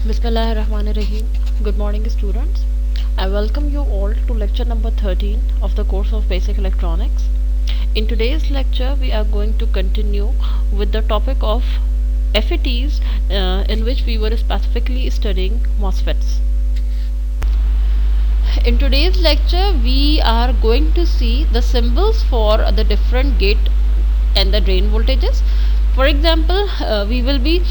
Bismillahirrahmanirrahim. Good morning, students. I welcome you all to lecture number 13 of the course of Basic Electronics. In today's lecture, we are going to continue with the topic of FETs, in which we were specifically studying MOSFETs. In today's lecture, we are going to see the symbols for the different gate and the drain voltages. For example, we will be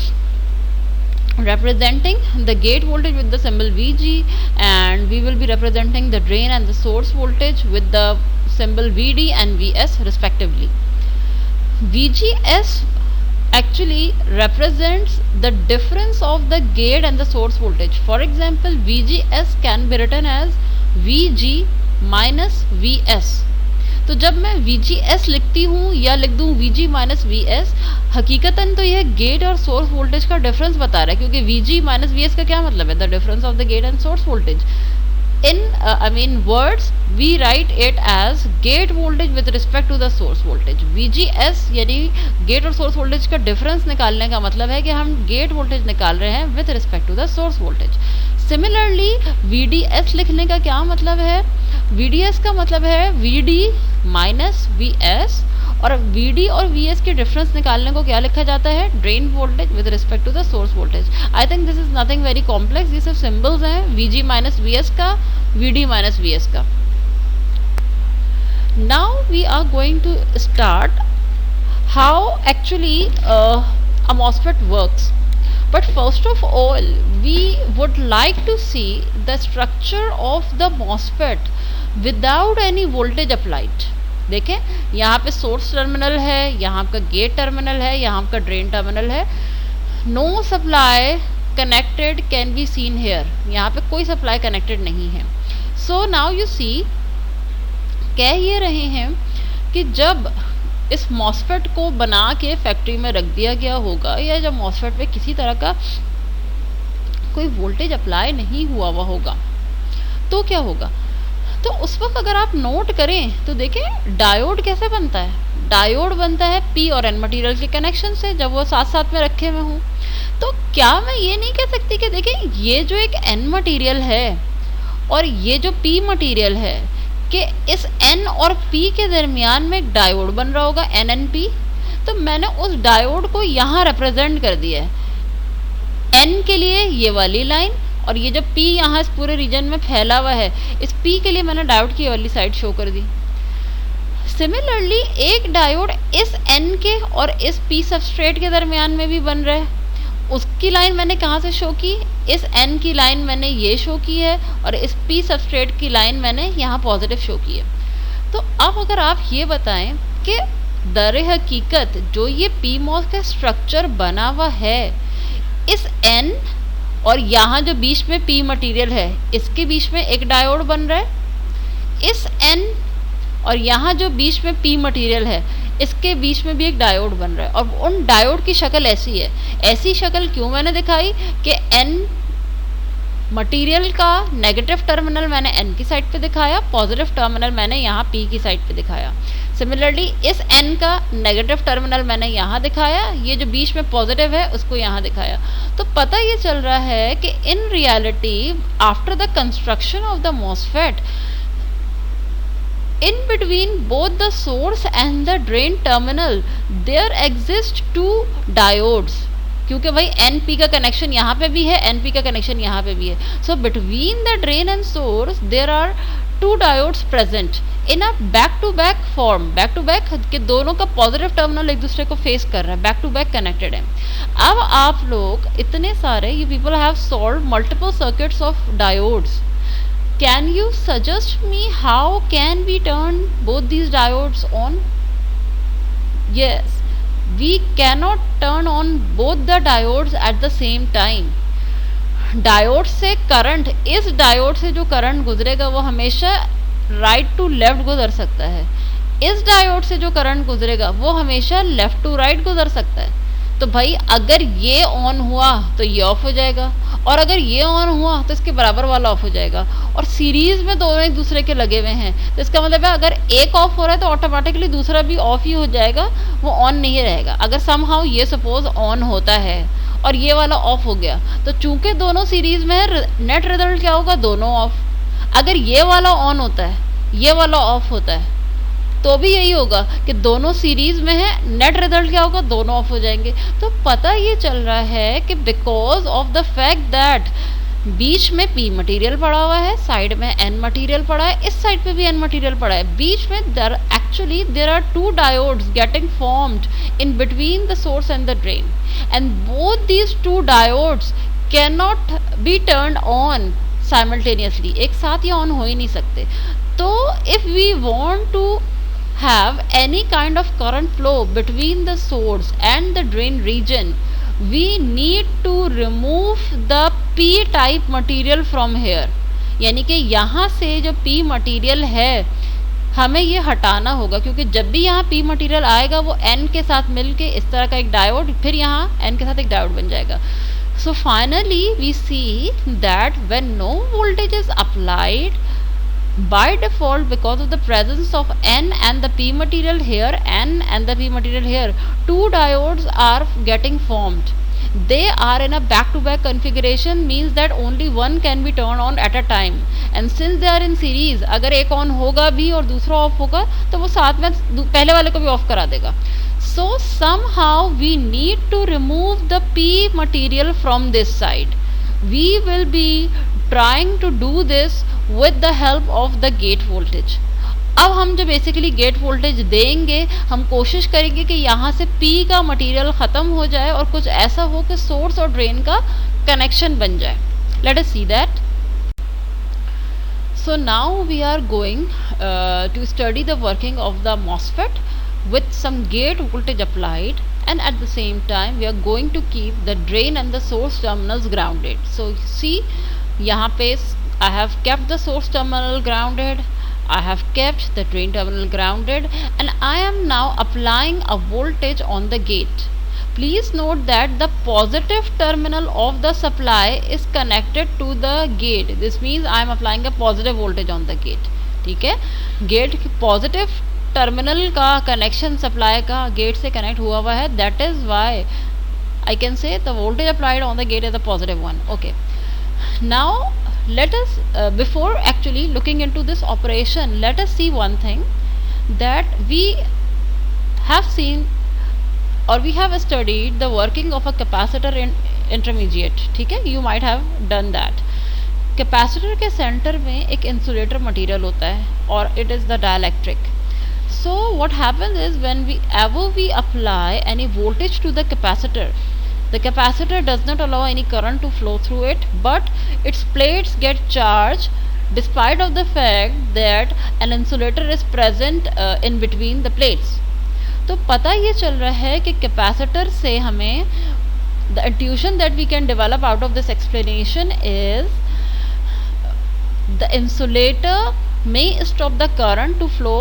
representing the gate voltage with the symbol VG, and we will be representing the drain and the source voltage with the symbol VD and VS respectively. VGS actually represents the difference of the gate and the source voltage. For example, VGS can be written as VG minus VS. तो जब मैं VGS लिखती हूँ या लिख दूँ VG minus VS, हकीकतन तो यह गेट और सोर्स वोल्टेज का डिफरेंस बता रहा है, क्योंकि VG माइनस VS का क्या मतलब है? The difference of the gate and source voltage. In words, we write it as gate voltage with respect to the source voltage. VGS यानी गेट और सोर्स वोल्टेज का डिफरेंस निकालने का मतलब है कि हम गेट वोल्टेज निकाल रहे हैं with respect to the source voltage. Similarly, VDS लिखने का क्या मतलब है? VDS का मतलब है VD माइनस VS, और VD और VS के डिफरेंस निकालने को क्या लिखा जाता है? Drain voltage with respect to the source voltage. I think this is nothing very complex. ये सिर्फ सिंबल्स हैं, VG माइनस VS का, VD माइनस VS का. Now we are going to start how actually a MOSFET works. But first of all, we would like to see the structure of the MOSFET without any voltage applied. देखें, यहाँ पे source terminal है, यहाँ आपका gate terminal है, यहाँ आपका drain terminal है. No supply connected can be seen here. यहाँ पे कोई सप्लाई कनेक्टेड नहीं है. सो नाउ यू सी, कह ये रहे हैं कि जब इस मॉसफेट को बना के फैक्ट्री में रख दिया गया होगा, या जब मॉसफेट पे किसी तरह का कोई वोल्टेज अप्लाई नहीं हुआ हुआ होगा, तो क्या होगा? तो उस वक्त अगर आप नोट करें तो देखें डायोड कैसे बनता है. डायोड बनता है पी और एन मटेरियल के कनेक्शन से, जब वो साथ साथ में रखे हुए हों. तो क्या मैं ये नहीं कह सकती कि देखें ये जो एक एन मटेरियल है और ये जो पी मटेरियल है, कि इस एन और पी के दरमियान में एक डायोड बन रहा होगा, एन एन पी. तो मैंने उस डायोड को यहाँ रिप्रेजेंट कर दिया है. एन के लिए ये वाली लाइन, और ये जो P यहाँ इस पूरे रीजन में फैला हुआ है, इस P के लिए मैंने डायोड की वाली साइड शो कर दी. सिमिलरली एक डायोड इस N के और इस P सबस्ट्रेट के दरमियान में भी बन रहा है. उसकी लाइन मैंने कहाँ से शो की? इस N की लाइन मैंने ये शो की है, और इस P सबस्ट्रेट की लाइन मैंने यहाँ पॉजिटिव शो की है. तो अब अगर आप ये बताएं कि दर हकीकत जो ये PMOS का स्ट्रक्चर बना हुआ है, इस N और यहाँ जो बीच में P मटेरियल है, इसके बीच में एक डायोड बन रहा है. इस N और यहाँ जो बीच में P मटेरियल है, इसके बीच में भी एक डायोड बन रहा है. और उन डायोड की शक्ल ऐसी है. ऐसी शक्ल क्यों मैंने दिखाई? कि N मटेरियल का नेगेटिव टर्मिनल मैंने N की साइड पे दिखाया, पॉजिटिव टर्मिनल मैंने यहाँ P की साइड पे दिखाया. सिमिलरली इस N का नेगेटिव टर्मिनल मैंने यहाँ दिखाया, ये जो बीच में पॉजिटिव है उसको यहाँ दिखाया. तो पता ये चल रहा है कि in reality after the construction of the MOSFET, in between both the source and the drain terminal there exist two diodes. क्योंकि भाई NP का कनेक्शन यहाँ पे भी है, NP का कनेक्शन यहाँ पे भी है. So between the drain and source there are two diodes present in a back to back form. Back to back के दोनों का पॉजिटिव टर्मिनल एक दूसरे को फेस कर रहा है, बैक टू बैक कनेक्टेड है. अब आप लोग इतने सारे, you people have solve multiple circuits of diodes. Can you suggest me how can we turn both these diodes on? Yes, we cannot turn on both the diodes at the same time. Diode से current, इस diode से जो current गुजरेगा वो हमेशा right to left गुजर सकता है. इस डायोड से जो करंट गुजरेगा वो हमेशा लेफ्ट टू राइट गुजर सकता है. तो भाई अगर ये ऑन हुआ तो ये ऑफ हो जाएगा, और अगर ये ऑन हुआ तो इसके बराबर वाला ऑफ हो जाएगा. और सीरीज में दोनों एक दूसरे के लगे हुए हैं, तो इसका मतलब है अगर एक ऑफ हो रहा है तो ऑटोमेटिकली दूसरा भी ऑफ ही हो जाएगा, वो ऑन नहीं रहेगा. अगर समहाउ ये सपोज ऑन होता है और ये वाला ऑफ हो गया, तो चूंकि दोनों सीरीज में है, नेट रिजल्ट क्या होगा, दोनों ऑफ। अगर ये वाला ऑन होता है, ये वाला ऑफ होता है, तो भी यही होगा कि दोनों सीरीज में है, नेट रिजल्ट क्या होगा, दोनों ऑफ हो जाएंगे। तो पता ये चल रहा है कि because of the fact that बीच में पी मटेरियल पड़ा हुआ है, साइड में एन मटेरियल पड़ा है, इस साइड पे भी एन मटेरियल पड़ा है, बीच में there are two diodes getting formed in between the source and the drain, and both these two diodes can not be turned on simultaneously, एक साथ ये ऑन हो ही नहीं सकते। तो if we want to have any kind of current flow between the source and the drain region, we need to remove the p type material from here, यानी कि यहाँ से जो p मटेरियल है हमें ये हटाना होगा, क्योंकि जब भी यहाँ p मटेरियल आएगा वो n के साथ मिलके इस तरह का एक डायोड, फिर यहाँ n के साथ एक डायोड बन जाएगा। So finally we see that when no voltage is applied, by default, because of the presence of n and the p material here, n and the p material here, two diodes are getting formed. They are in a back to back configuration, means that only one can be turned on at a time, and since they are in series, अगर एक on होगा भी और दूसरा off होगा तो वो साथ में पहले वाले को भी off करा देगा। So somehow we need to remove the p material from this side. We will be trying to do this with the help of the gate voltage. अब हम जो बेसिकली गेट वोल्टेज देंगे, हम कोशिश करेंगे कि यहाँ से P का मटेरियल ख़त्म हो जाए और कुछ ऐसा हो कि सोर्स और ड्रेन का कनेक्शन बन जाए। Let us see that. So now we are going to study the working of the MOSFET with some gate voltage applied, and at the same time we are going to keep the drain and the source terminals grounded. So see, यहाँ पे I have kept the source terminal grounded, I have kept the drain terminal grounded, and I am now applying a voltage on the gate. Please note that the positive terminal of the supply is connected to the gate. This means I am applying a positive voltage on the gate. ठीक है, gate positive terminal का connection supply का gate से connect हुआ हुआ है, that is why I can say the voltage applied on the gate is a positive one. Okay, now let us before actually looking into this operation, let us see one thing that we have seen or we have studied the working of a capacitor in intermediate. ठीक है, you might have done that. Capacitor के centre में एक insulator material होता है और it is the dielectric. So what happens is whenever we apply any voltage to the capacitor does not allow any current to flow through it, but its plates get charged despite of the fact that an insulator is present in between the plates. तो पता ये चल रहा है कि capacitor से हमें the intuition that we can develop out of this explanation is the insulator may stop the current to flow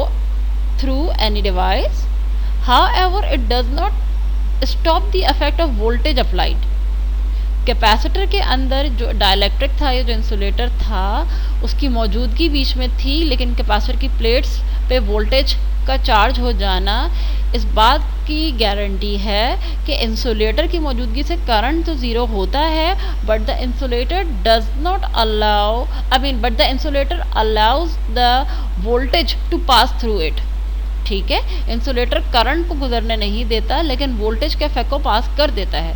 through any device, however it does not stop the effect of voltage applied. Capacitor के अंदर जो dielectric था, ये जो insulator था, उसकी मौजूदगी बीच में थी, लेकिन कैपेसिटर की प्लेट्स पे वोल्टेज का चार्ज हो जाना इस बात की गारंटी है कि इंसुलेटर की मौजूदगी से करंट तो ज़ीरो होता है, but the insulator does not allow but the insulator allows the voltage to pass through it. ठीक है, इंसुलेटर करंट को गुजरने नहीं देता, लेकिन वोल्टेज के इफेक्ट को पास कर देता है.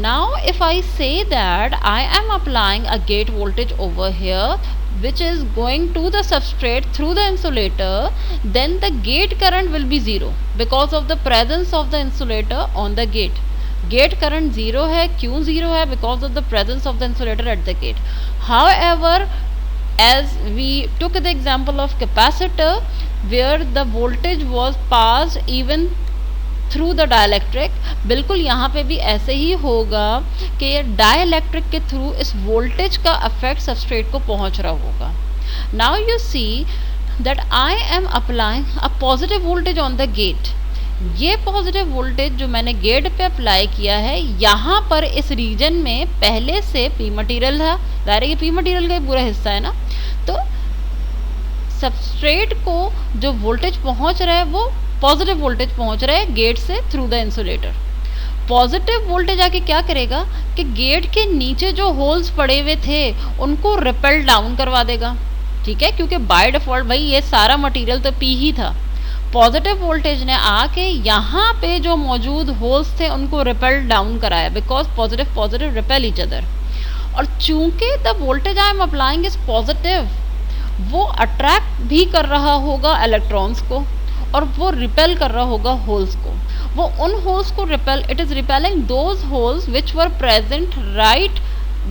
Now if I say that I am applying a gate voltage over here which is going to the substrate through the insulator, then the gate current will be zero because of the presence of the insulator on the gate. Gate current zero है, क्यों zero है? Because of the presence of the insulator at the gate. However, as we took the example of capacitor where the voltage was passed even through the dielectric, बिल्कुल यहाँ पे भी ऐसे ही होगा कि ये डाइलेक्ट्रिक के थ्रू इस वोल्टेज का इफेक्ट सबस्ट्रेट को पहुँच रहा होगा. Now you see that I am applying a positive voltage on the gate. ये पॉजिटिव वोल्टेज जो मैंने गेट पे अप्लाई किया है, यहाँ पर इस रीजन में पहले से पी मटीरियल था, ज़ाहिर है ये पी मटीरियल का पूरा हिस्सा है ना, तो सबस्ट्रेट को जो वोल्टेज पहुँच रहा है वो पॉजिटिव वोल्टेज पहुंच रहा है गेट से through the insulator. Positive voltage आके क्या करेगा कि गेट के नीचे जो होल्स पड़े हुए थे उनको रिपेल डाउन करवा देगा, ठीक है, क्योंकि बाय डिफॉल्ट भाई ये सारा मटेरियल तो पी ही था। पॉजिटिव वोल्टेज ने आके यहाँ पे जो मौजूद होल्स थे उनको रिपेल डाउन कराया, because positive positive repel each other. और चूंकि the voltage I am applying is positive, वो अट्रैक्ट भी कर रहा होगा इलेक्ट्रॉन्स को और वो रिपेल कर रहा होगा होल्स को। वो उन होल्स को repel, it is repelling those holes which were present right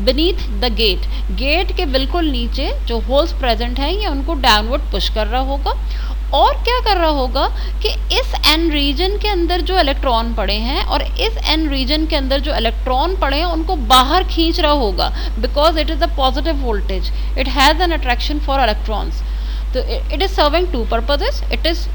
beneath the gate. Gate के बिल्कुल नीचे जो होल्स प्रेजेंट हैं ये उनको डाउनवर्ड पुश कर रहा होगा। और क्या कर रहा होगा कि इस एन रीजन के अंदर जो इलेक्ट्रॉन पड़े हैं और इस एन रीजन के अंदर जो इलेक्ट्रॉन पड़े हैं उनको बाहर खींच रहा होगा, because it is a positive voltage, it has an attraction for electrons. तो it is serving two purposes, it is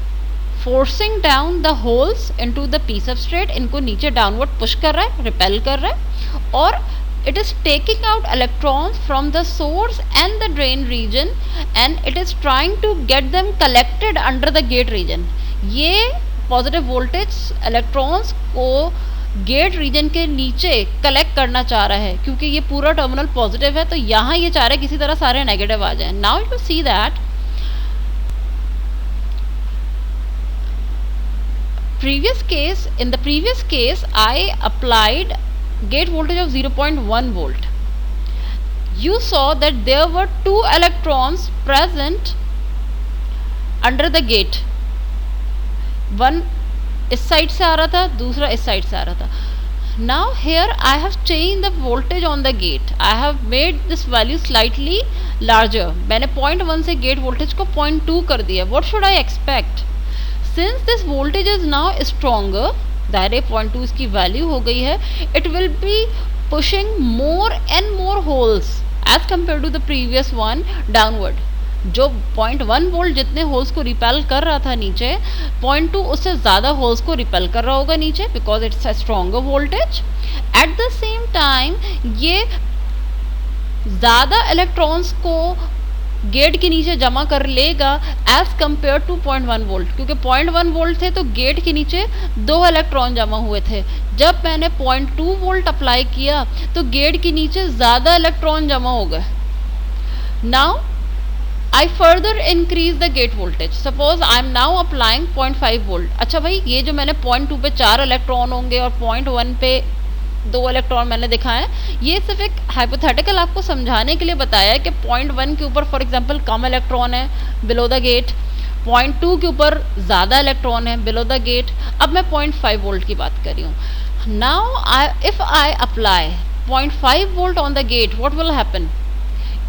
forcing down the holes into the P substrate, इनको नीचे डाउनवर्ड पुश कर रहा है, रिपेल कर रहा है, और it is taking out electrons from the source and the drain region and it is trying to get them collected under the gate region। ये पॉजिटिव वोल्टेज इलेक्ट्रॉन्स को गेट रीजन के नीचे कलेक्ट करना चाह रहा है, क्योंकि ये पूरा टर्मिनल पॉजिटिव है तो यहाँ ये चाह रहा है किसी तरह सारे नेगेटिव आ जाए। Now you see that in the previous case I applied gate voltage of 0.1 volt. You saw that there were two electrons present under the gate, one इस साइड से आ रहा था, दूसरा इस साइड से आ रहा था। Now here I have changed the voltage on the gate, I have made this value slightly larger। मैंने 0.1 से गेट वोल्टेज को 0.2 कर दिया। What should I expect? Since this voltage is now stronger, दायरे 0.2 इसकी वैल्यू हो गई है, it will be pushing more and more holes as compared to the previous one downward। जो 0.1 वोल्ट जितने होल्स को रिपेल कर रहा था नीचे, 0.2 उससे ज़्यादा होल्स को रिपेल कर रहा होगा नीचे, because it's a stronger voltage. At the same time ये ज़्यादा इलेक्ट्रॉन्स को गेट के नीचे जमा कर लेगा एज कम्पेयर टू 0.1 वोल्ट, क्योंकि 0.1 वोल्ट थे तो गेट के नीचे 2 इलेक्ट्रॉन जमा हुए थे। जब मैंने 0.2 वोल्ट अप्लाई किया तो गेट के नीचे ज़्यादा इलेक्ट्रॉन जमा हो गए। Now I further increase the gate voltage, suppose I am now applying 0.5 volt। अच्छा भाई, ये जो मैंने 0.2 पे 4 इलेक्ट्रॉन होंगे और 0.1 पे 2 इलेक्ट्रॉन मैंने दिखाया है, ये सिर्फ एक हाइपोथेटिकल आपको समझाने के लिए बताया है कि 0.1 के ऊपर फॉर एग्जांपल कम इलेक्ट्रॉन है बिलो द गेट, 0.2 के ऊपर ज़्यादा इलेक्ट्रॉन है बिलो द गेट। अब मैं 0.5 वोल्ट की बात कर रही हूँ। Now if I apply 0.5 volt on the gate, what will happen?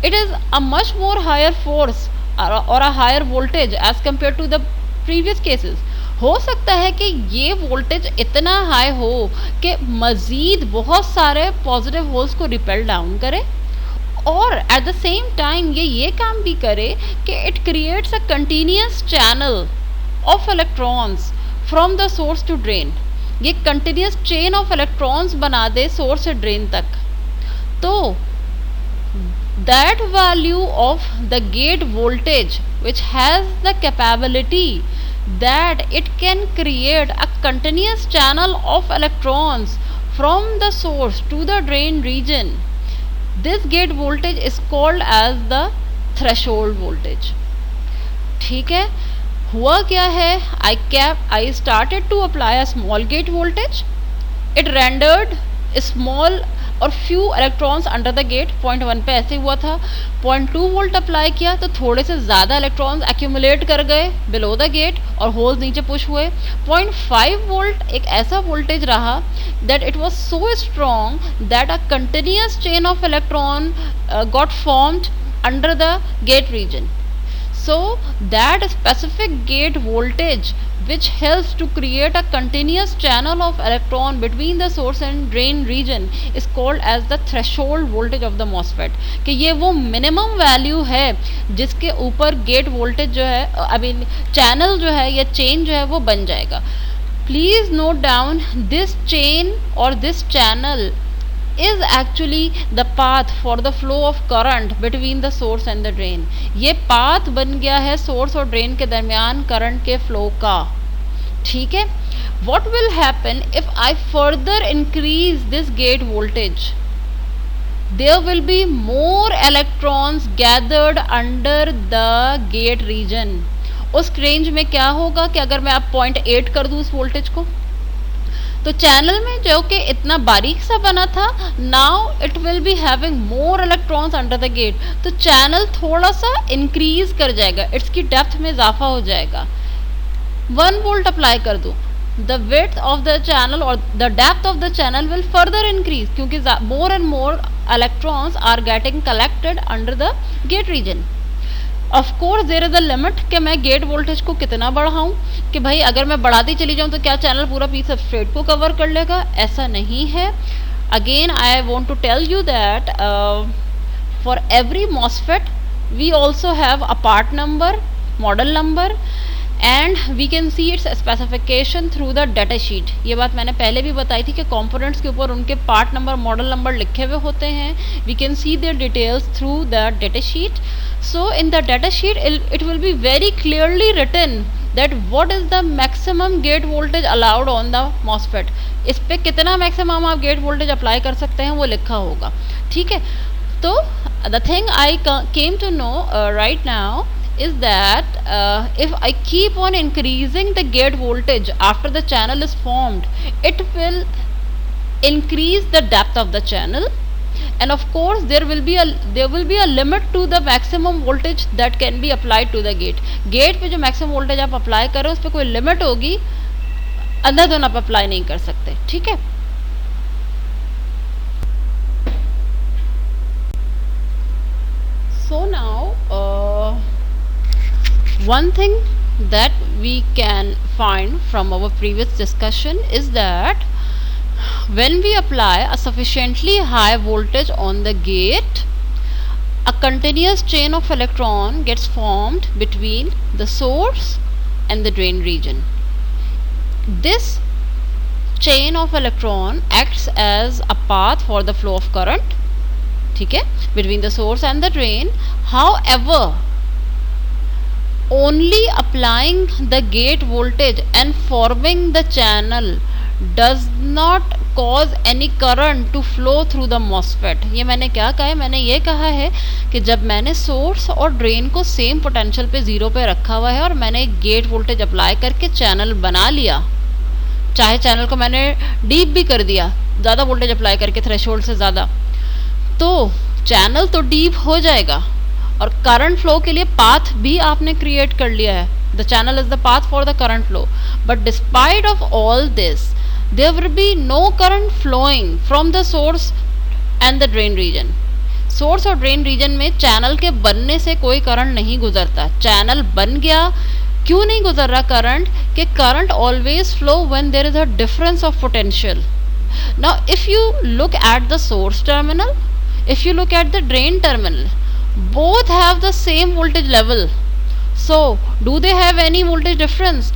It is a much more higher force or a higher voltage as compared to the previous cases। हो सकता है कि ये वोल्टेज इतना हाई हो कि मज़ीद बहुत सारे पॉजिटिव होल्स को रिपेल डाउन करे, और एट द सेम टाइम ये काम भी करे कि it creates a continuous channel of electrons from the source to drain. ये कंटिन्यूस चेन ऑफ इलेक्ट्रॉन्स बना दे सोर्स से ड्रेन तक। तो that value of the gate voltage which has the capability that it can create a continuous channel of electrons from the source to the drain region, this gate voltage is called as the threshold voltage। ठीक है, हुआ क्या है, I started to apply a small gate voltage, it rendered small और few electrons under the gate. 0.1 पे ऐसे हुआ था, 0.2 वोल्ट अप्लाई किया तो थोड़े से ज़्यादा इलेक्ट्रॉन्स एक्यूमुलेट कर गए बिलो द गेट और होल्स नीचे पुश हुए। 0.5 वोल्ट एक ऐसा वोल्टेज रहा that it was so strong that a continuous chain of electron got formed under the gate region. So that specific gate voltage which helps to create a continuous channel of electron between the source and drain region is called as the threshold voltage of the MOSFET। कि ये वो minimum value है जिसके ऊपर gate voltage जो है, I mean channel जो है या चेन जो है वो बन जाएगा। Please note down this chain और this channel is actually the path for the flow of current between the source and the drain। ये पाथ बन गया है सोर्स और ड्रेन के दरमियान करंट के फ्लो का। ठीक है, What will happen if I further increase this gate voltage? There will be more electrons gathered under the gate region. उस रेंज में क्या होगा कि अगर मैं अब 0.8 कर दूं उस वोल्टेज को, तो चैनल में जो कि इतना बारीक सा बना था, now it will be having more electrons under the gate, तो चैनल थोड़ा सा इंक्रीज कर जाएगा, इसकी डेप्थ में इजाफा हो जाएगा. 1 वोल्ट अप्लाई कर दूं, the width of the channel or the depth of the channel will further increase, क्योंकि more and more electrons are getting collected under the gate region. Of course there is a limit कि मैं gate voltage को कितना बढ़ाऊं, कि भाई अगर मैं बढ़ाती चली जाऊं तो क्या चैनल पूरा पीस सबस्ट्रेट को कवर कर लेगा, ऐसा नहीं है. Again I want to tell you that for every MOSFET we also have a part number, model number, and we can see its specification through the data sheet. ये बात मैंने पहले भी बताई थी कि कंपोनेंट्स के ऊपर उनके पार्ट नंबर, मॉडल नंबर लिखे हुए होते हैं. We can see their details through the data sheet. So in the data sheet it will be very clearly written that what is the maximum gate voltage allowed on the MOSFET. इस पे कितना maximum आप gate voltage apply कर सकते हैं वो लिखा होगा. ठीक है, तो the thing I came to know right now is that if I keep on increasing the gate voltage after the channel is formed, it will increase the depth of the channel, and of course there will be a limit to the maximum voltage that can be applied to the gate. Gate पे जो maximum voltage आप apply कर रहे हो उस पे कोई limit होगी, अंदर दोनों आप apply नहीं कर सकते. ठीक है, so now one thing that we can find from our previous discussion is that when we apply a sufficiently high voltage on the gate, a continuous chain of electron gets formed between the source and the drain region. This chain of electron acts as a path for the flow of current, ठीक है, between the source and the drain. However, only applying the gate voltage and forming the channel does not cause any current to flow through the MOSFET. ये मैंने क्या कहा है, मैंने ये कहा है कि जब मैंने सोर्स और ड्रेन को सेम पोटेंशियल पे 0 पे रखा हुआ है और मैंने एक गेट वोल्टेज अप्लाई करके चैनल बना लिया, चाहे चैनल को मैंने डीप भी कर दिया ज़्यादा वोल्टेज अप्लाई करके थ्रेशोल्ड से ज़्यादा, तो चैनल तो डीप हो जाएगा और करंट फ्लो के लिए पाथ भी आपने क्रिएट कर लिया है. The channel is the path for the current flow. But despite of all this there will be no current flowing from the source and the drain region. Source और drain region में channel के बनने से कोई current नहीं गुजरता. Channel बन गया, क्यों नहीं गुजर रहा करंट? कि current always flow when there is a difference of potential. Now if you look at the source terminal, if you look at the drain terminal, both have the same voltage level. So do they have any voltage difference?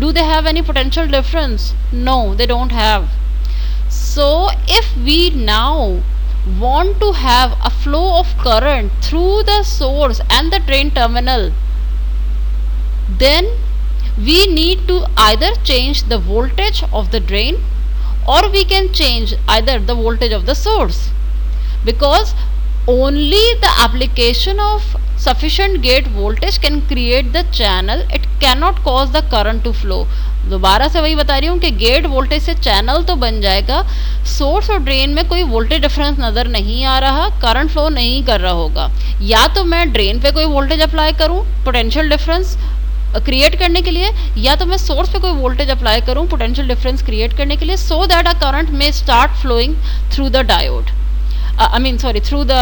Do they have any potential difference? No, they don't have. So if we now want to have a flow of current through the source and the drain terminal, then we need to either change the voltage of the drain or we can change either the voltage of the source, because only the application of sufficient gate voltage can create the channel. It cannot cause the current to flow. दोबारा से वही बता रही हूँ कि gate voltage से channel तो बन जाएगा, सोर्स और ड्रेन में कोई वोल्टेज डिफरेंस नज़र नहीं आ रहा, करंट फ्लो नहीं कर रहा होगा. या तो मैं ड्रेन पे कोई वोल्टेज अप्लाई करूँ पोटेंशियल डिफरेंस क्रिएट करने के लिए, या तो मैं सोर्स पे कोई वोल्टेज अप्लाई करूँ पोटेंशियल डिफरेंस क्रिएट करने के लिए, so that a current may start flowing through the diode, through the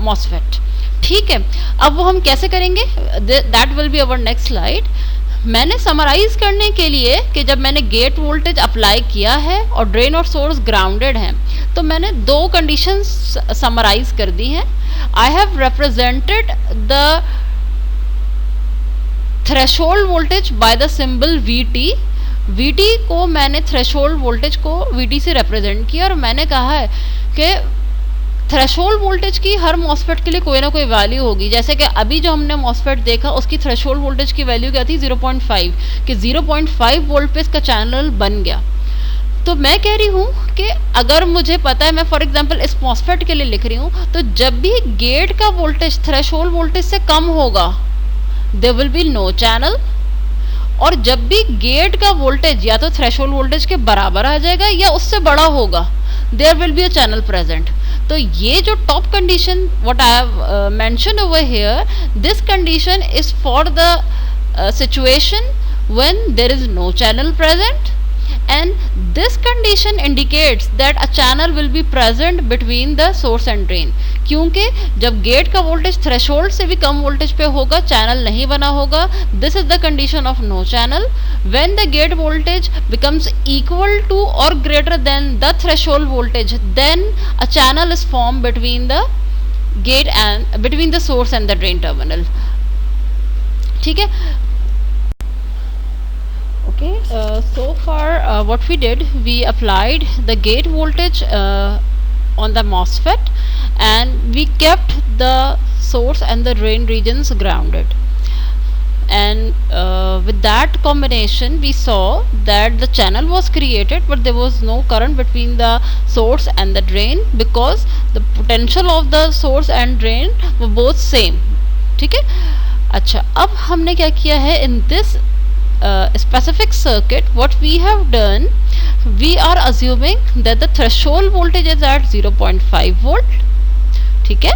MOSFET. ठीक है, अब वो हम कैसे करेंगे, that will be our next slide. मैंने समराइज करने के लिए कि जब मैंने गेट वोल्टेज अप्लाई किया है और ड्रेन और सोर्स ग्राउंडेड हैं, तो मैंने 2 कंडीशंस समराइज कर दी हैं. I have represented the threshold voltage by the symbol VT. VT को मैंने थ्रेशोल्ड वोल्टेज को VT से रिप्रेजेंट किया और मैंने कहा है कि थ्रेशोल्ड वोल्टेज की हर मॉसफेट के लिए कोई ना कोई वैल्यू होगी। जैसे कि अभी जो हमने मॉसफेट देखा उसकी थ्रेशोल्ड वोल्टेज की वैल्यू क्या थी 0.5, कि 0.5 वोल्ट पे इसका चैनल बन गया। तो मैं कह रही हूँ कि अगर मुझे पता है, मैं फॉर एग्जांपल इस मॉसफेट के लिए लिख रही हूँ, तो जब भी गेट का वोल्टेज थ्रेशोल्ड वोल्टेज से कम होगा there will be no channel, और जब भी गेट का वोल्टेज या तो थ्रेशोल्ड वोल्टेज के बराबर आ जाएगा या उससे बड़ा होगा there will be a channel present. तो ये जो top condition what I have mention over here, this condition is for the situation when there is no channel present, and this condition indicates that a channel will be present between the source and drain। क्योंकि जब gate का voltage threshold से भी कम voltage पे होगा channel नहीं बना होगा। This is the condition of no channel. When the gate voltage becomes equal to or greater than the threshold voltage, then a channel is formed between the gate and between the source and the drain terminal। ठीक है। Okay, so far what we did, we applied the gate voltage on the MOSFET, and we kept the source and the drain regions grounded, and with that combination we saw that the channel was created but there was no current between the source and the drain because the potential of the source and drain were both same। ठीक है। अच्छा, अब हमने क्या किया है, in this specific circuit what we have done, we are assuming that the threshold voltage is at 0.5 volt। ठीक है।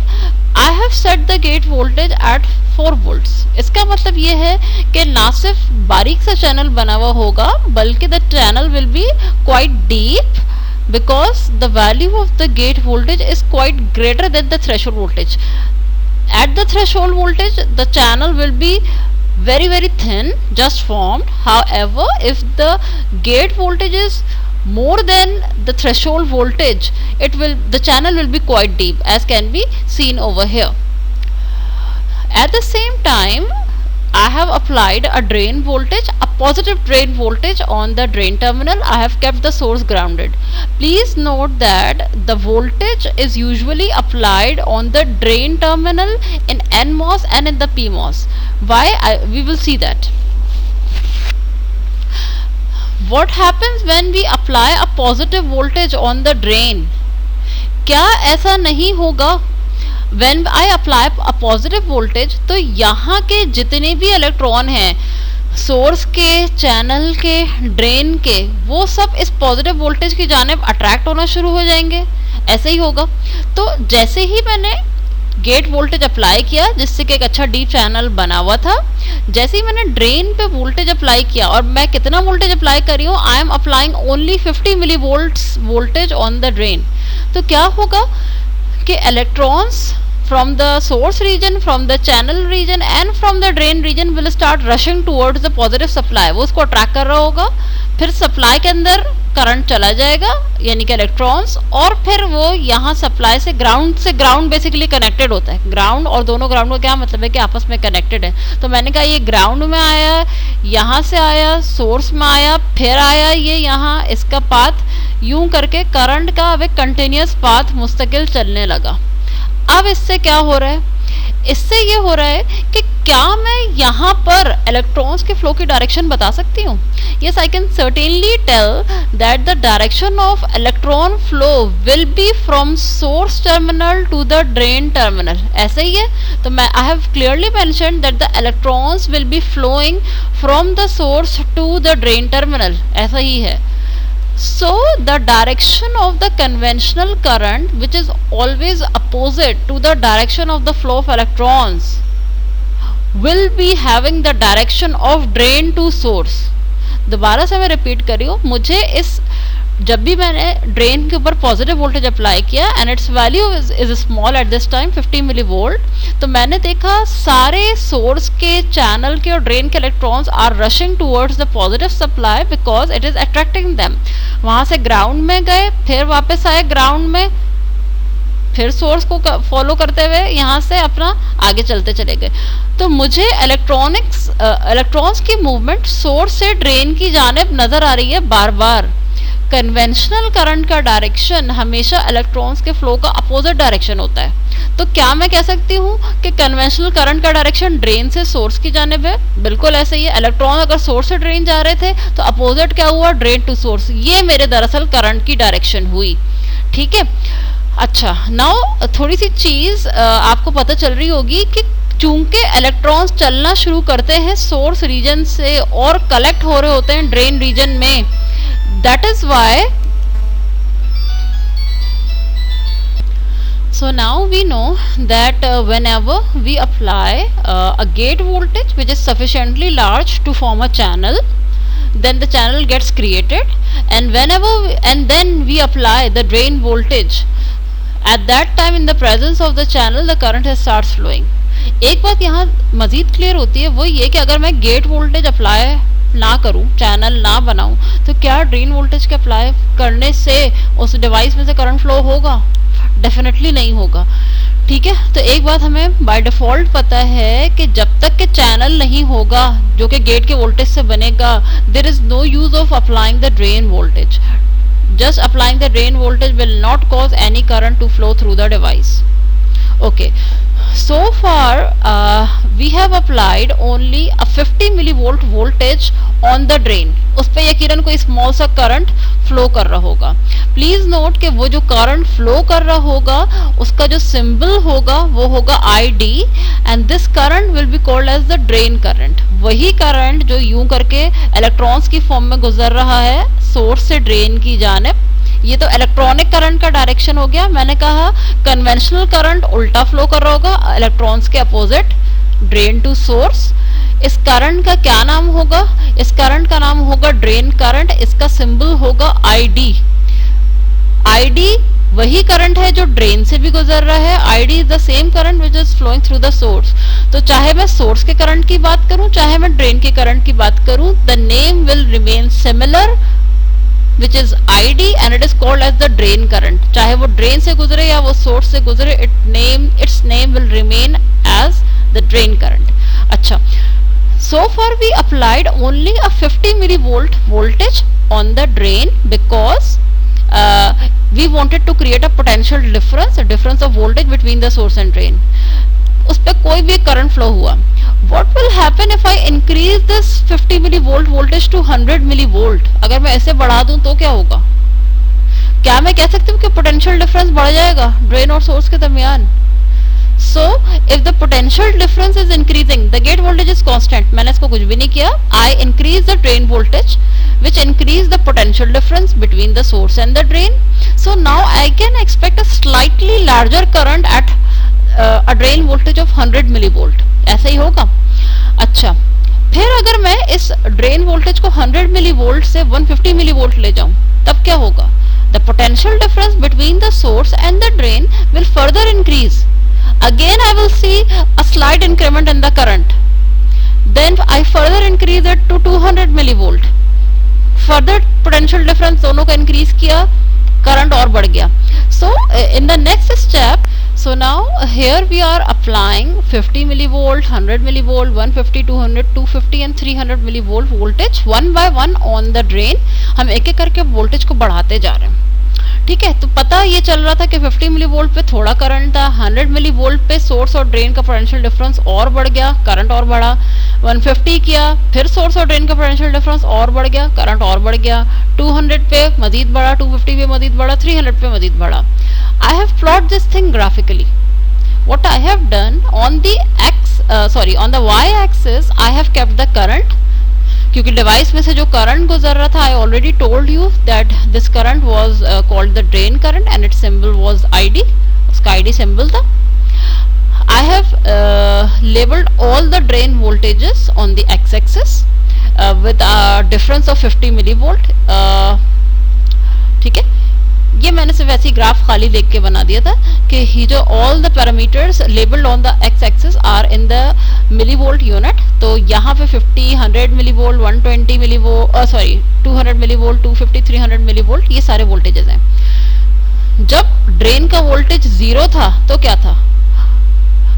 I have set the gate voltage at 4 volts। इसका मतलब ये है कि ना सिर्फ बारीक सा चैनल बना हुआ होगा बल्कि the channel will be quite deep because the value of the gate voltage is quite greater than the threshold voltage। At the threshold voltage the channel will be very thin, just formed। However, if the gate voltage is more than the threshold voltage, the channel will be quite deep, as can be seen over here। At the same time, I have applied a drain voltage, a positive drain voltage on the drain terminal। I have kept the source grounded। Please note that the voltage is usually applied on the drain terminal in NMOS and in the PMOS। Why? We will see that। What happens when we apply a positive voltage on the drain? क्या ऐसा नहीं होगा when I apply a positive voltage तो यहाँ के जितने भी electron हैं सोर्स के, चैनल के, ड्रेन के, वो सब इस पॉजिटिव वोल्टेज की जानिब अट्रैक्ट होना शुरू हो जाएंगे। ऐसे ही होगा। तो जैसे ही मैंने गेट वोल्टेज अप्लाई किया जिससे कि एक अच्छा डीप चैनल बना हुआ था, जैसे ही मैंने ड्रेन पे वोल्टेज अप्लाई किया, और मैं कितना वोल्टेज अप्लाई कर रही हूँ, I am applying only 50 millivolts voltage on the drain. तो क्या होगा कि electrons from the source region, from the channel region and from the drain region will start rushing towards the positive supply। वो उसको attract कर रहा होगा, फिर सप्लाई के अंदर करंट चला जाएगा यानी कि इलेक्ट्रॉन्स, और फिर वो यहाँ सप्लाई से ग्राउंड बेसिकली कनेक्टेड होता है। ग्राउंड और दोनों ग्राउंड का क्या मतलब है कि आपस में कनेक्टेड है। तो मैंने कहा ये ग्राउंड में आया, यहाँ से आया, सोर्स में आया, फिर आया ये यहाँ, इसका पाथ यूं करके करंट का अब एक कंटिन्यूस पाथ मुस्तकिल चलने लगा। अब इससे क्या हो रहा है, इससे ये हो रहा है कि क्या मैं यहाँ पर इलेक्ट्रॉन्स के फ्लो की डायरेक्शन बता सकती हूँ? Yes, I can certainly tell that the direction of electron flow will be from source terminal to the drain terminal. ऐसे ही है। तो मैं I have clearly mentioned that the electrons will be flowing from the source to the drain terminal. ऐसा ही है। So the direction of the conventional current, which is always opposite to the direction of the flow of electrons, will be having the direction of drain to source। दोबारा से मैं repeat कर रही हूँ, मुझे इस जब भी मैंने ड्रेन के ऊपर पॉजिटिव वोल्टेज अप्लाई किया and its value is small at this time 50 millivolt, तो मैंने देखा सारे सोर्स के, चैनल के और ड्रेन के electrons are rushing towards the positive supply because it is attracting them. वहाँ से ग्राउंड में गए, फिर वापस आए ग्राउंड में, फिर सोर्स को फॉलो करते हुए यहाँ से अपना आगे चलते चले गए। तो मुझे इलेक्ट्रॉन्स की मूवमेंट सोर्स से ड्रेन की जानिब नजर आ रही है बार बार। कन्वेंशनल करंट का डायरेक्शन हमेशा इलेक्ट्रॉन्स के फ्लो का अपोजिट डायरेक्शन होता है। तो क्या मैं कह सकती हूँ कि कन्वेंशनल करंट का डायरेक्शन ड्रेन से सोर्स की जानिब है? बिल्कुल ऐसे ही है। इलेक्ट्रॉन अगर सोर्स से ड्रेन जा रहे थे तो अपोजिट क्या हुआ? Drain to source. ये मेरे दरअसल करंट की डायरेक्शन हुई। ठीक है। अच्छा, नाउ थोड़ी सी चीज आपको पता चल रही होगी कि चूंकि इलेक्ट्रॉन्स चलना शुरू करते हैं सोर्स रीजन से और कलेक्ट हो रहे होते हैं ड्रेन रीजन में, that is why so now we know that whenever we apply a gate voltage which is sufficiently large to form a channel, then the channel gets created, and and then we apply the drain voltage. At that time, in the presence of the channel, the current starts flowing. एक बात यहाँ मजीद clear होती है, वो ये कि अगर मैं गेट वोल्टेज अप्लाई ना करूं, चैनल ना बनाऊं, तो क्या ड्रेन वोल्टेज के अप्लाई करने से उस डिवाइस में से करंट फ्लो होगा? डेफिनेटली नहीं होगा। ठीक है। तो एक बात हमें बाय डिफॉल्ट पता है कि जब तक के चैनल नहीं होगा जो कि गेट के वोल्टेज से बनेगा, there is no use of applying the drain voltage. Just applying the drain voltage will not cause any current to flow through the device. Okay, so far we have applied only a 50 millivolt voltage on the drain. उस पे यकीनन कोई small सा current flow कर रहा होगा। Please note कि वो जो करंट फ्लो कर रहा होगा उसका जो सिंबल होगा वो होगा ID, and this current will be called as the drain current. वही करंट जो यूं करके इलेक्ट्रॉन्स की फॉर्म में गुजर रहा है सोर्स से ड्रेन की जानिब। ये तो इलेक्ट्रॉनिक करंट का डायरेक्शन हो गया। मैंने कहा कन्वेंशनल करंट उल्टा फ्लो कर रहा होगा इलेक्ट्रॉन्स के अपोजिट, ड्रेन टू सोर्स। इस करंट का क्या नाम होगा? इस करंट का नाम होगा ड्रेन करंट। इसका सिंबल होगा ID। ID वही करंट है जो ड्रेन से भी गुजर रहा है। ID is the same current which is flowing through the source. तो चाहे मैं सोर्स के करंट की बात करूं, चाहे मैं ड्रेन के करंट की बात करूं, the name will remain similar which is ID and it is called as the drain current. चाहे वो ड्रेन से गुजरे या वो सोर्स से गुजरे, its name will remain as the drain current. अच्छा, so far we applied only a 50 millivolt voltage on the drain because we wanted to create a potential difference, a difference of voltage between the source and drain. उस पर कोई भी current flow हुआ। What will happen if I increase this 50 millivolt voltage to 100 millivolt? अगर मैं ऐसे बढ़ा दूं तो क्या होगा? क्या मैं कह सकती हूँ कि पोटेंशियल डिफरेंस बढ़ जाएगा ड्रेन और सोर्स के दरमियान? So if the potential difference is increasing, the gate voltage is constant. मैंने इसको कुछ भी नहीं किया। I increase the drain voltage, which increase the potential difference between the source and the drain. So now I can expect a slightly larger current at a drain voltage of 100 millivolt. ऐसा ही होगा। अच्छा, फिर अगर मैं इस drain voltage को 100 millivolt से 150 millivolt ले जाऊं, तब क्या होगा? The potential difference between the source and the drain will further increase. Again I will see a slight increment in the current, then I further increase it to 200 millivolt. Further potential difference दोनों का increase किया, current और बढ़ गया। So in the next step, so now here we are applying 50 millivolt, 100 millivolt, 150, 200, 250 and 300 millivolt voltage one by one on the drain. हम एक एक करके वोल्टेज को बढ़ाते जा रहे हैं। ठीक है। तो पता ये चल रहा था कि 50 मिलीवोल्ट पे थोड़ा करंट था, 100 मिलीवोल्ट पे सोर्स और ड्रेन का पोटेंशियल डिफरेंस और बढ़ गया, करंट और बढ़ा। 150 किया, फिर सोर्स और ड्रेन का पोटेंशियल डिफरेंस और बढ़ गया, करंट और बढ़ गया। 200 पे मजीद बढ़ा, 250 पे मजीद बढ़ा, 300 पे मजीद बढ़ा। I have plotted this thing graphically. What I have done on the on the y-axis, I have kept the current. क्योंकि डिवाइस में से जो करंट गुजर रहा था, I already told you that this current was called the drain current and its symbol was ID. उसका ID symbol था। I have labeled all the drain voltages on the x-axis with a difference of 50 millivolt. ठीक है। ये मैंने सिर्फ ऐसी graph खाली देख के बना दिया था कि ही जो all the parameters labelled on the x axis are in the millivolt unit. तो यहाँ पे 50, 100 मिलीवोल्ट, 120 मिलीवोल्ट, 200 मिलीवोल्ट, 250, 300 मिलीवोल्ट, ये सारे वोल्टेजेस हैं। जब ड्रेन का वोल्टेज 0 था तो क्या था?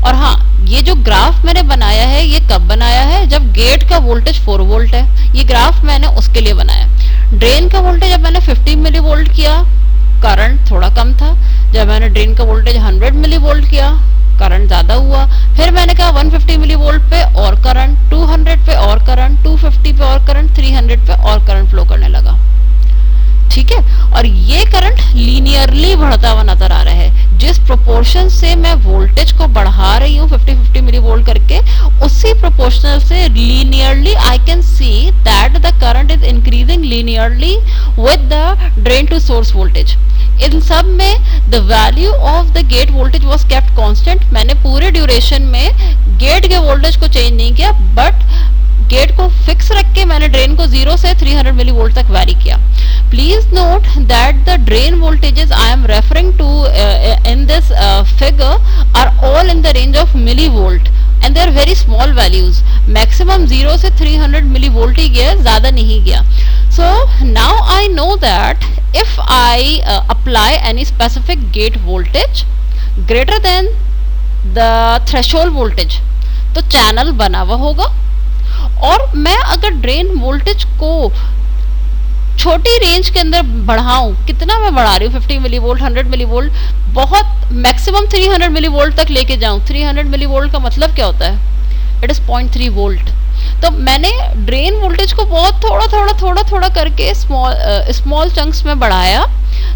और हाँ, ये जो ग्राफ मैंने बनाया है ये कब बनाया है? जब गेट का वोल्टेज 4 वोल्ट है। ये ग्राफ मैंने उसके लिए बनाया। ड्रेन का वोल्टेज जब मैंने 50 मिली वोल्ट किया, करंट थोड़ा कम था। जब मैंने ड्रेन का वोल्टेज 100 मिली वोल्ट किया, करंट ज्यादा हुआ। फिर मैंने कहा 150 मिली वोल्ट पे और करंट, 200 पे और करंट, 250 पे और करंट, 300 पे और करंट फ्लो करने लगा। ठीक है, और ये करंट लीनियरली बढ़ता हुआ नजर आ रहा है। जिस प्रोपोर्शन से मैं वोल्टेज को बढ़ा रही हूँ 50-50 मिली वोल्ट करके, उसी प्रोपोर्शनल से linearly I can see that the current is increasing linearly with the drain to source voltage. इन सब में the value of the gate voltage was kept constant. मैंने पूरे ड्यूरेशन में गेट के वोल्टेज को चेंज नहीं किया, बट गेट को फिक्स रख के मैंने ड्रेन को 0 से 300 मिली वोल्ट तक वैरी किया। Please note that the drain voltages I am referring to in this figure are all in the range of millivolt and they are very small values. Maximum 0 से 300 millivolt ही गया, ज़्यादा नहीं गया. So now I know that if I apply any specific gate voltage greater than the threshold voltage, तो channel बना हुआ होगा। और मैं अगर ड्रेन वोल्टेज को छोटी रेंज के अंदर बढ़ाऊं, कितना मैं बढ़ा रही हूँ, 50 मिली वोल्ट, 100 मिली वोल्ट, बहुत मैक्सिमम 300 मिली वोल्ट तक लेके जाऊं। 300 मिली वोल्ट का मतलब क्या होता है? It is 0.3 volt. तो मैंने ड्रेन वोल्टेज को बहुत थोड़ा करके स्मॉल चंक्स में बढ़ाया,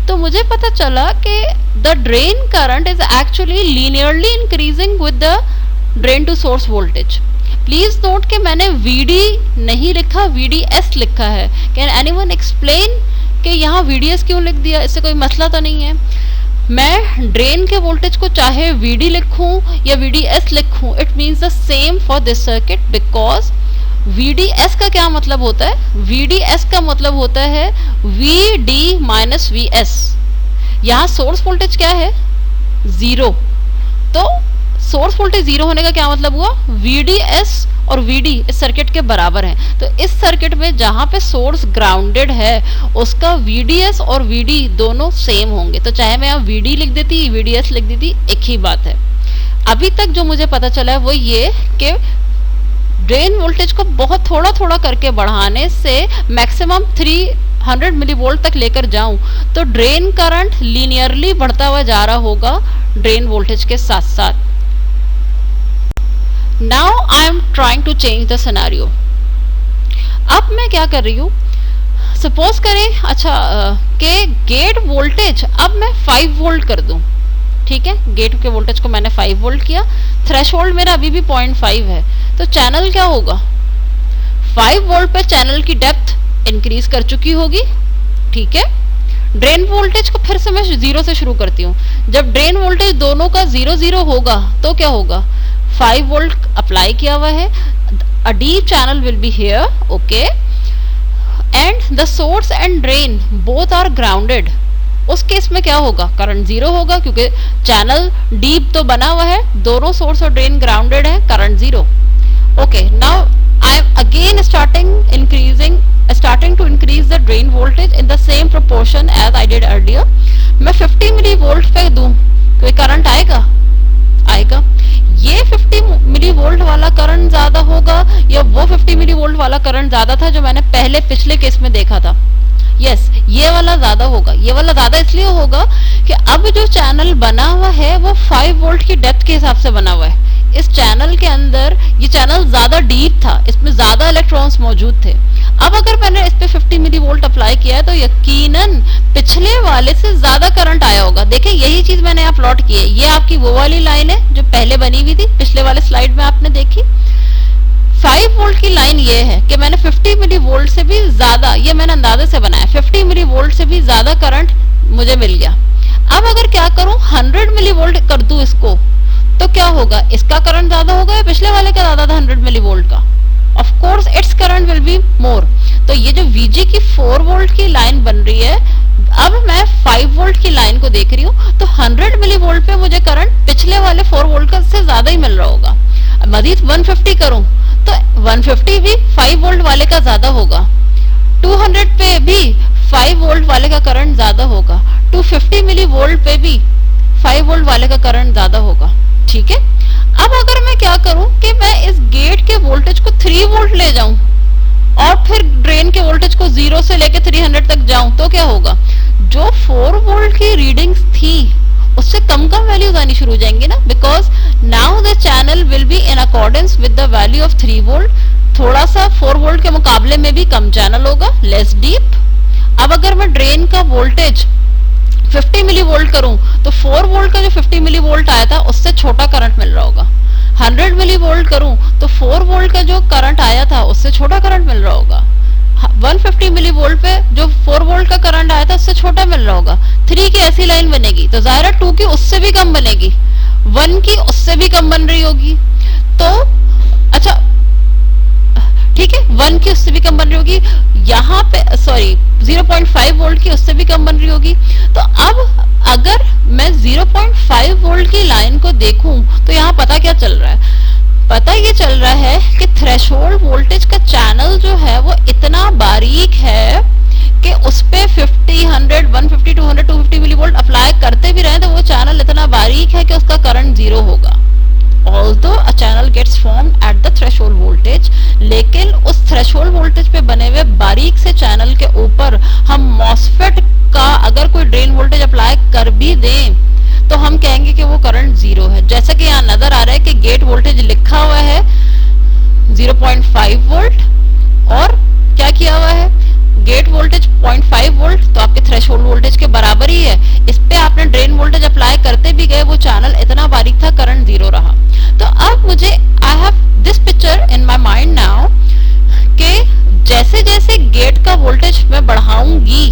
तो मुझे पता चला कि the drain current is actually linearly increasing with the drain to source voltage. Please note कि मैंने VD नहीं लिखा, VDS लिखा है। कैन एनीवन एक्सप्लेन कि यहाँ VDS क्यों लिख दिया? इससे कोई मसला तो नहीं है। मैं ड्रेन के वोल्टेज को चाहे VD लिखूं या VDS लिखूं, it means the same for this circuit, because VDS का क्या मतलब होता है? VDS का मतलब होता है VD माइनस VS। यहाँ सोर्स वोल्टेज क्या है? 0। तो सोर्स वोल्टेज 0 होने का क्या मतलब हुआ? VDS और VD इस सर्किट के बराबर हैं। तो इस सर्किट में जहां पे सोर्स ग्राउंडेड है, उसका VDS और VD दोनों सेम होंगे। तो चाहे मैं यहाँ VD लिख देती, VDS लिख देती, एक ही बात है। अभी तक जो मुझे पता चला है वो ये कि ड्रेन वोल्टेज को बहुत थोड़ा करके बढ़ाने से मैक्सिमम 300 मिली वोल्ट तक लेकर जाऊं, तो ड्रेन करंट लीनियरली बढ़ता हुआ जा रहा होगा ड्रेन वोल्टेज के साथ साथ। Now I am trying to change the scenario. अब मैं क्या कर रही हूँ? सपोज करें अच्छा कि गेट वोल्टेज अब मैं 5 वोल्ट कर दूं। ठीक है, गेट के वोल्टेज को मैंने 5 वोल्ट किया, थ्रेशोल्ड मेरा अभी भी 0.5 है, तो चैनल क्या होगा? 5 वोल्ट पे चैनल की डेप्थ इंक्रीज कर चुकी होगी। ठीक है, ड्रेन वोल्टेज को फिर से मैं 0 से शुरू करती हूँ। जब ड्रेन वोल्टेज दोनों का 0 होगा तो क्या होगा? 5 वोल्ट अप्लाई किया हुआ है, a deep channel will be here, okay, and the source and drain both are grounded। उस केस में क्या होगा? करंट 0 होगा, क्योंकि चैनल डीप तो बना हुआ है, दोनों सोर्स और ड्रेन ग्राउंडेड है, current 0। Okay, now I am again starting to increase the drain voltage in the same proportion as I did earlier। मैं 50 मिली वोल्ट पे दूं, कोई करंट आएगा? ये 50 मिली वोल्ट वाला करंट ज्यादा होगा या वो 50 मिली वोल्ट वाला करंट ज्यादा था जो मैंने पिछले केस में देखा था? यस, ये वाला ज्यादा होगा। ये वाला ज्यादा इसलिए होगा कि अब जो चैनल बना हुआ है वो 5 वोल्ट की डेप्थ के हिसाब से बना हुआ है। इस चैनल के अंदर ये चैनल ज्यादा डीप था, इसमें ज्यादा इलेक्ट्रॉन्स मौजूद थे। अब अगर मैंने इस पे 50 मिली वोल्ट अप्लाई किया है तो यकीनन पिछले वाले से ज्यादा करंट आया होगा। देखिए, यही चीज मैंने यहाँ प्लॉट की है। ये आपकी वो वाली लाइन है जो पहले बनी हुई थी, पिछले वाले स्लाइड में आपने देखी। 5 वोल्ट की लाइन ये है कि मैंने 50 मिली वोल्ट से भी ज्यादा, ये मैंने अंदाजे से बनाया, 50 मिली वोल्ट से भी ज्यादा करंट मुझे मिल गया। अब अगर क्या करूं, 100 मिली वोल्ट कर दूं इसको, तो क्या होगा? इसका करंट ज्यादा होगा या पिछले वाले का ज्यादा था 100 मिली वोल्ट का? Of course its current will be more. तो ये जो VG की 4 वोल्ट की लाइन बन रही है, अब मैं 5 वोल्ट की लाइन को देख रही हूँ, तो 100 मिली वोल्ट पे मुझे करंट पिछले वाले 4 वोल्ट का से ज्यादा ही मिल रहा होगा। मजीद 150 करूं तो 150 भी 5 वोल्ट वाले का ज्यादा होगा। 200 पे भी 5 वोल्ट वाले का करंट ज्यादा होगा। 250 मिली वोल्ट पे भी 5 वोल्ट वाले का करंट ज्यादा होगा। ठीक है, अब अगर मैं क्या करूं कि मैं इस गेट के वोल्टेज को 3 वोल्ट ले जाऊं और फिर ड्रेन के वोल्टेज को 0 से लेके 300 तक जाऊं तो क्या होगा, जो 4 वोल्ट की रीडिंग्स थी उससे कम कम वैल्यूज आनी शुरू हो जाएंगी ना, because now the channel will be in accordance with the value of 3 volt, थोड़ा सा 4 वोल्ट के मुकाबले में भी कम चैनल होगा, लेस डीप। अब अगर मैं ड्रेन का वोल्टेज 50 मिली वोल्ट करूं तो 4 वोल्ट का जो 50 मिली वोल्ट आया था उससे छोटा करंट मिल रहा होगा। 100 मिली वोल्ट करूं तो 4 वोल्ट का जो करंट आया था उससे छोटा करंट मिल रहा होगा। 150 मिली वोल्ट पे जो 4 वोल्ट का करंट आया था उससे छोटा मिल रहा होगा। 3 की ऐसी लाइन बनेगी तो जाहिर है 2 की उससे भी कम बनेगी, 1 की उससे भी कम बन रही होगी। तो अच्छा ठीक है, 1 की उससे भी कम बन रही होगी, यहाँ पे सॉरी 0.5 वोल्ट की उससे भी कम बन रही होगी। तो अब अगर मैं 0.5 वोल्ट की लाइन को देखूं तो यहाँ पता क्या चल रहा है, पता ये चल रहा है कि थ्रेशोल्ड वोल्टेज का चैनल जो है वो इतना बारीक है कि उस पे 50, 100, 150, 200, 250 मिली वोल्ट अप्लाई करते भी रहे तो वो चैनल इतना बारीक है कि उसका करंट 0 होगा। Although a channel gets formed at the threshold voltage, लेकिन उस थ्रेशोल्ड वोल्टेज पे बने हुए बारीक से चैनल के ऊपर हम मॉसफेट का अगर कोई ड्रेन वोल्टेज अप्लाई कर भी दें तो हम कहेंगे कि वो करंट 0 है। जैसा कि यहाँ नजर आ रहा है कि गेट वोल्टेज लिखा हुआ है 0.5 वोल्ट और क्या किया हुआ है, गेट वोल्टेज 0.5 वोल्ट, तो आपके थ्रेशोल्ड वोल्टेज के बराबर ही है। इस पे आपने ड्रेन वोल्टेज अप्लाई करते भी गए, वो चैनल इतना बारीक था, करंट 0 रहा। तो अब मुझे I have this picture in my mind now कि जैसे जैसे गेट का वोल्टेज मैं बढ़ाऊंगी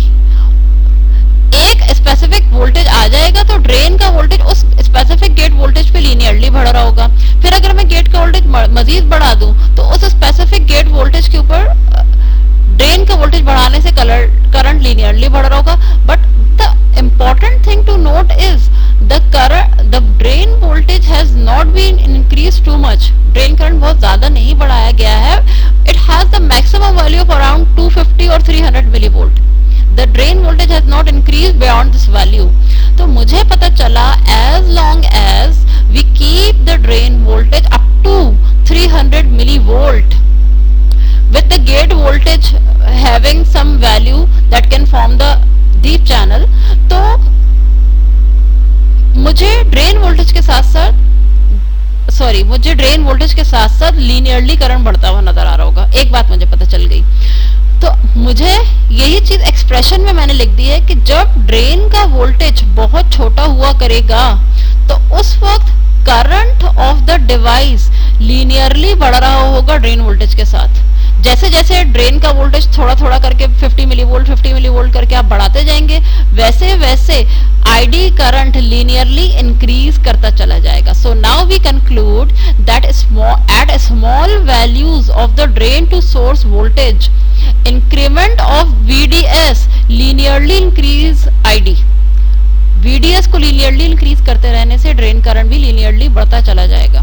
एक स्पेसिफिक वोल्टेज आ जाएगा तो ड्रेन का वोल्टेज उस स्पेसिफिक गेट वोल्टेज पे लीनियरली बढ़ रहा होगा। फिर अगर मैं गेट का वोल्टेज मजीद बढ़ा दूं तो उस स्पेसिफिक गेट वोल्टेज के ऊपर ड्रेन का वोल्टेज बढ़ाने से करंट लीनियरली बढ़ रहा होगा। But the important thing to note is the drain voltage has not been increase too much, drain current बहुत ज्यादा नहीं बढ़ाया गया है। It has the maximum value of around 250 और 300 millivolt. The drain voltage has not increase beyond this value. तो मुझे पता चला as long as we keep the drain voltage up to 300 millivolt with the gate voltage having some value that can form the deep channel, तो मुझे drain voltage के साथ साथ linearly current बढ़ता हुआ नजर आ रहा होगा। एक बात मुझे पता चल गई, तो मुझे यही चीज एक्सप्रेशन में मैंने लिख दी है कि जब ड्रेन का वोल्टेज बहुत छोटा हुआ करेगा तो उस वक्त current of the device linearly बढ़ रहा होगा ड्रेन वोल्टेज के साथ। जैसे जैसे ड्रेन का वोल्टेज थोड़ा थोड़ा करके 50 मिली वोल्ट करके आप बढ़ाते जाएंगे, वैसे वैसे आईडी करंट लीनियरली इंक्रीज करता चला जाएगा। So now we conclude that at small values of the drain to source voltage increment of VDS linearly increase ID. VDS को लीनियरली इंक्रीज करते रहने से ड्रेन करंट भी लीनियरली बढ़ता चला जाएगा।